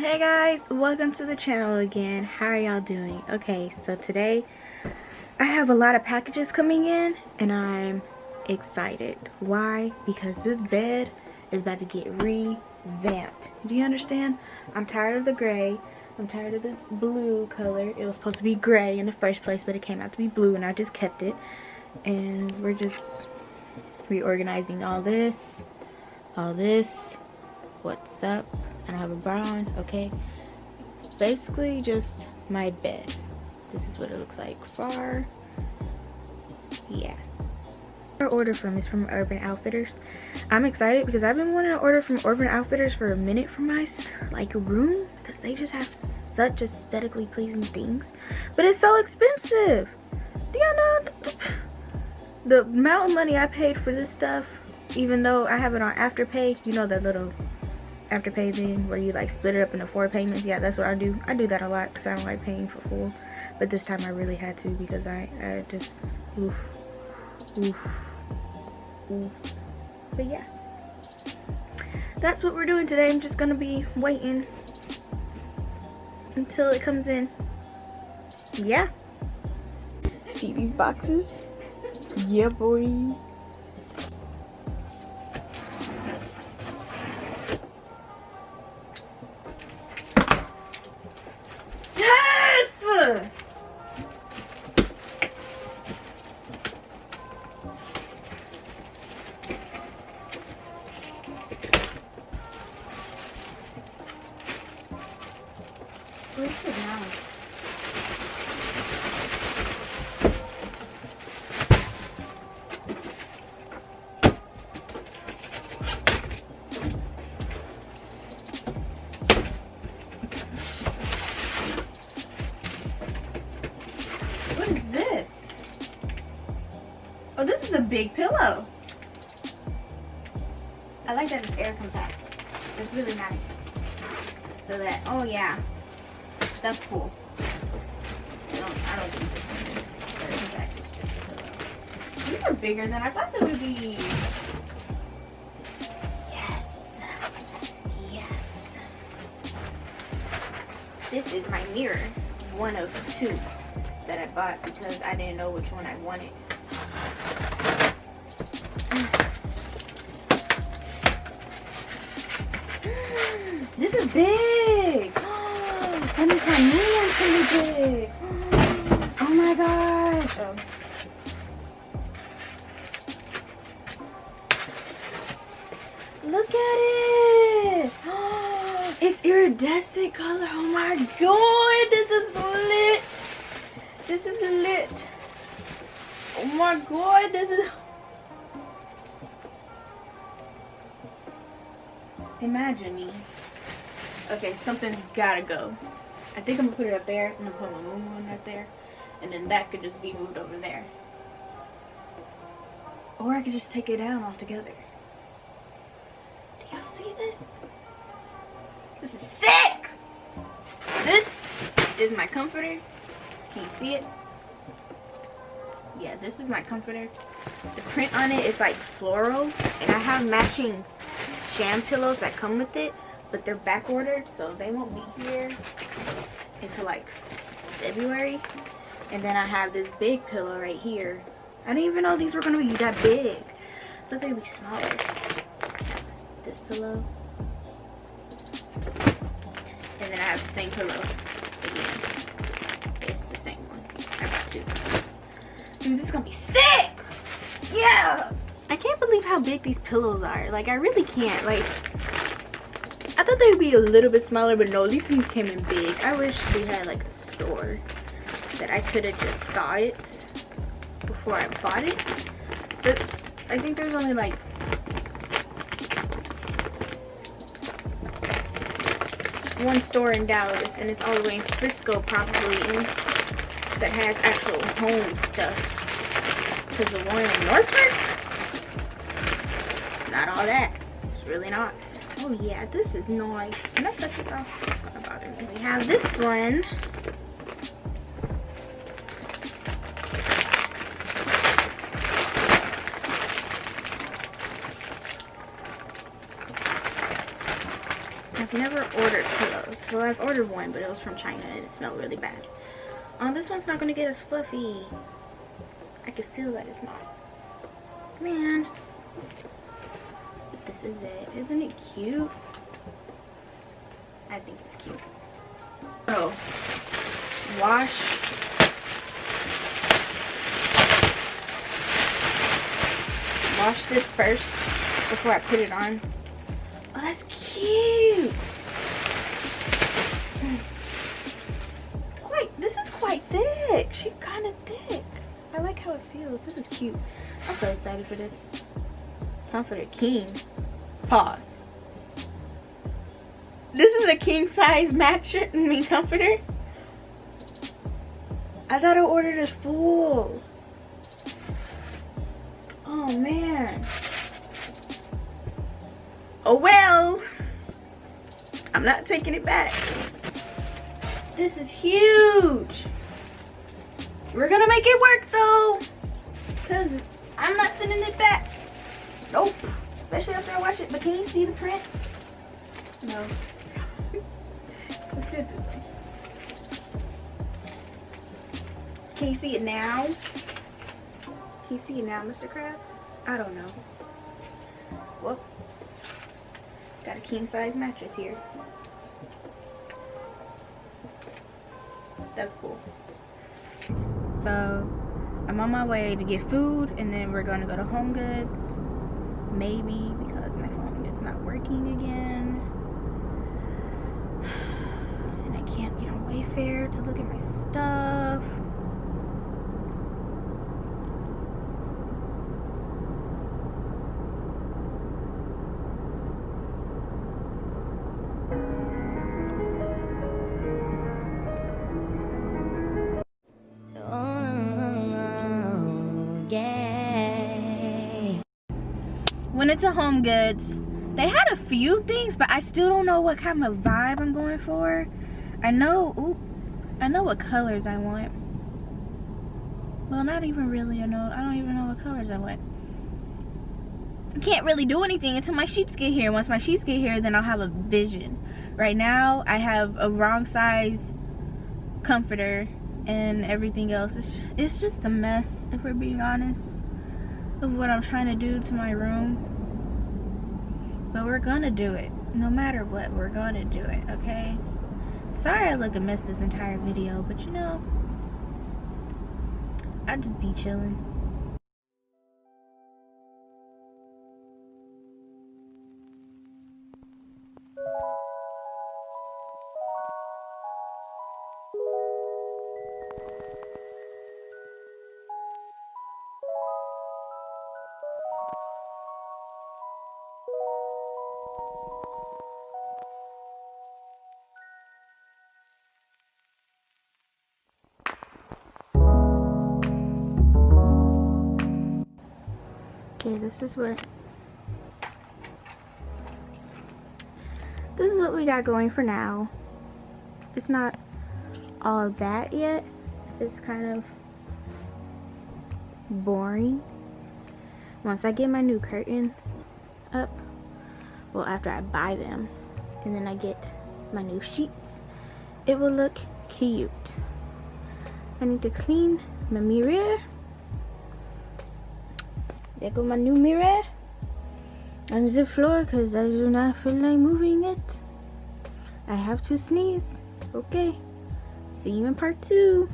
Hey guys, welcome to the channel again. How are y'all doing? Okay, so today I have a lot of packages coming in and I'm excited. Why? Because this bed is about to get revamped. Do you understand? I'm tired of the gray. I'm tired of this blue color. It was supposed to be gray in the first place, but it came out to be blue and I just kept it. And we're just reorganizing all this. What's up? I don't have a bra on, okay? Basically just my bed. This is what it looks like far. Yeah. Our order from is from Urban Outfitters. I'm excited because I've been wanting to order from Urban Outfitters for a minute for my room, because they just have such aesthetically pleasing things. But it's so expensive. Do y'all know the amount of money I paid for this stuff, even though I have it on Afterpay? You know that little Afterpay thing where you like split it up into 4 payments? Yeah, that's what I do. I do that a lot because I don't like paying for full, but this time I really had to because I just oof. But yeah, that's what we're doing today. I'm just gonna be waiting until it comes in. Yeah, see these boxes? Yeah, boy. Where's the mouse? What is this? Oh, this is a big pillow. I like that it's air compact. It's really nice. So that, oh yeah. That's cool. I don't think this is. But in fact, it's just a pillow. These are bigger than I thought they would be. Yes. Yes. This is my mirror. One of 2 that I bought because I didn't know which one I wanted. This is big. That means my new one's gonna be big. Oh my gosh. Oh. Look at it. It's iridescent color. Oh my god. This is so lit. This is lit. Oh my god. This is. Imagine me. Okay, something's gotta go. I think I'm gonna put it up there. I'm gonna put my moon one right there. And then that could just be moved over there. Or I could just take it down altogether. Do y'all see this? This is sick! This is my comforter. Can you see it? Yeah, this is my comforter. The print on it is like floral. And I have matching sham pillows that come with it. But they're back ordered, so they won't be here until like February. And then I have this big pillow right here. I didn't even know these were gonna be that big. I thought they'd be smaller. This pillow. And then I have the same pillow again. It's the same one. I got 2. Dude, this is gonna be sick! Yeah! I can't believe how big these pillows are. Like, I really can't. Like, I thought they would be a little bit smaller, but no, these things came in big. I wish we had like a store that I could have just saw it before I bought it. But I think there's only like one store in Dallas, and it's all the way in Frisco probably, and that has actual home stuff. Because the one in Northport, it's not all that. It's really not. Oh yeah, this is nice. Can I cut this off? It's gonna bother me. We have this one. I've never ordered pillows. Well, I've ordered one, but it was from China and it smelled really bad. This one's not gonna get as fluffy. I can feel that it's not. Man. But this is it. Isn't it cute? I think it's cute. So, wash this first before I put it on. Oh, that's cute. This is quite thick. She's kind of thick. I like how it feels. This is cute. I'm so excited for this. Comforter king. Pause. This is a king size comforter. I thought I ordered this full. Oh man. Oh well. I'm not taking it back. This is huge. We're gonna make it work though, because I'm not sending it back. Nope. Especially after I wash it. But can you see the print? No. Let's do it this way. Can you see it now? Can you see it now, Mr. Krabs? I don't know. Well, got a king size mattress here. That's cool. So I'm on my way to get food, and then we're gonna go to Home Goods, maybe, because my phone is not working again, and I can't get on Wayfair to look at my stuff. When it's a Home Goods, they had a few things, but I still don't know what kind of vibe I'm going for. I know what colors I want. Well, not even really. I don't even know what colors I want. I can't really do anything until my sheets get here. Once my sheets get here, then I'll have a vision. Right now, I have a wrong size comforter and everything else. It's just a mess, if we're being honest, of what I'm trying to do to my room. But we're gonna do it. No matter what, we're gonna do it, okay? Sorry I look a mess this entire video, but you know, I'll just be chilling. Okay, this is what we got going for now. It's not all that yet. It's kind of boring. Once I get my new curtains up, well, after I buy them and then I get my new sheets, it will look cute. I need to clean my mirror. There go my new mirror on the floor because I do not feel like moving it. I have to sneeze. Okay. See you in part 2.